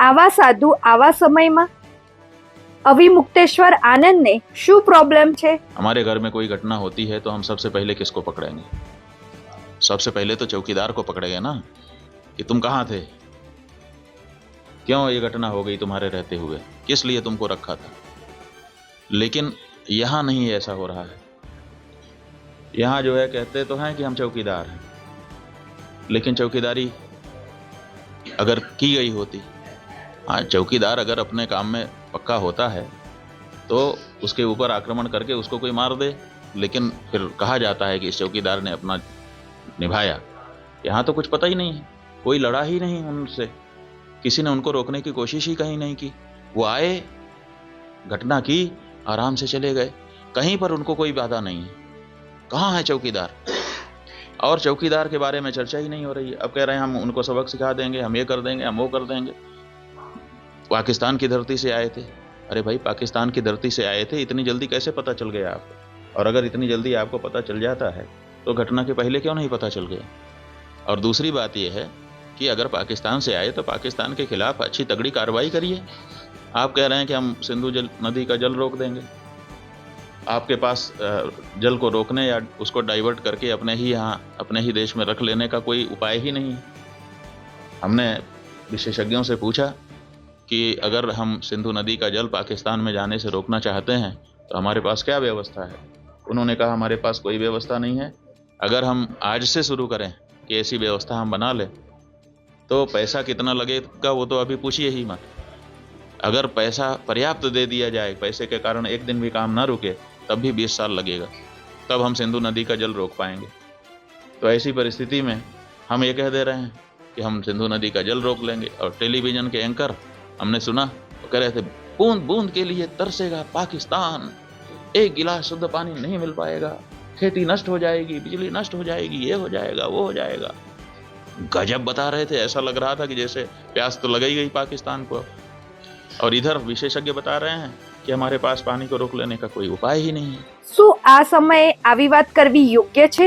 આવા સાધુ આવા સમયમાં અવિમુક્તેશ્વર આનંદને શું પ્રોબ્લેમ છે? हमारे घर में कोई घटना होती है तो हम सबसे पहले किसको पकड़ेंगे? सबसे पहले तो चौकीदार को पकड़ेंगे ना, कि तुम कहाँ थे, क्यों ये घटना हो गई तुम्हारे रहते हुए, किस लिए तुमको रखा था। लेकिन यहाँ नहीं ऐसा हो रहा है। यहाँ जो है कहते तो हैं कि हम चौकीदार हैं, लेकिन चौकीदारी अगर की गई होती, हाँ चौकीदार अगर अपने काम में पक्का होता है तो उसके ऊपर आक्रमण करके उसको कोई मार दे, लेकिन फिर कहा जाता है कि इस चौकीदार ने अपना निभाया। यहाँ तो कुछ पता ही नहीं है, कोई लड़ा ही नहीं उनसे, किसी ने उनको रोकने की कोशिश ही कहीं नहीं की। वो आए, घटना की, आराम से चले गए, कहीं पर उनको कोई बाधा नहीं है। कहाँ है चौकीदार? और चौकीदार के बारे में चर्चा ही नहीं हो रही है। अब कह रहे हैं हम उनको सबक सिखा देंगे, हम ये कर देंगे, हम वो कर देंगे। पाकिस्तान की धरती से आए थे। अरे भाई, पाकिस्तान की धरती से आए थे, इतनी जल्दी कैसे पता चल गया आपको? और अगर इतनी जल्दी आपको पता चल जाता है तो घटना के पहले क्यों नहीं पता चल गया? और दूसरी बात यह है कि अगर पाकिस्तान से आए तो पाकिस्तान के खिलाफ अच्छी तगड़ी कार्रवाई करिए। आप कह रहे हैं कि हम सिंधु नदी का जल रोक देंगे। आपके पास जल को रोकने या उसको डाइवर्ट करके अपने ही यहाँ अपने ही देश में रख लेने का कोई उपाय ही नहीं है। हमने विशेषज्ञों से पूछा कि अगर हम सिंधु नदी का जल पाकिस्तान में जाने से रोकना चाहते हैं तो हमारे पास क्या व्यवस्था है? उन्होंने कहा हमारे पास कोई व्यवस्था नहीं है। अगर हम आज से शुरू करें कि ऐसी व्यवस्था हम बना लें तो पैसा कितना लगेगा वो तो अभी पूछिए ही मत। अगर पैसा पर्याप्त दे दिया जाए, पैसे के कारण एक दिन भी काम ना रुके, तब भी 20 साल लगेगा, तब हम सिंधु नदी का जल रोक पाएंगे। तो ऐसी परिस्थिति में हम ये कह दे रहे हैं कि हम सिंधु नदी का जल रोक लेंगे। और टेलीविजन के एंकर हमने सुना वो कह रहे थे बूंद बूंद के लिए तरसेगा पाकिस्तान, एक गिलास शुद्ध पानी नहीं मिल पाएगा, खेती नष्ट हो जाएगी, बिजली नष्ट हो जाएगी, ये हो जाएगा, वो हो जाएगा। गजब बता रहे थे, ऐसा लग रहा था कि जैसे प्यास तो लग ही गई पाकिस्तान को। और इधर विशेषज्ञ बता रहे हैं कि हमारे पास पानी को रोक लेने का कोई उपाय ही नहीं है। શું આ સમયે આવી વાત કરવી યોગ્ય છે?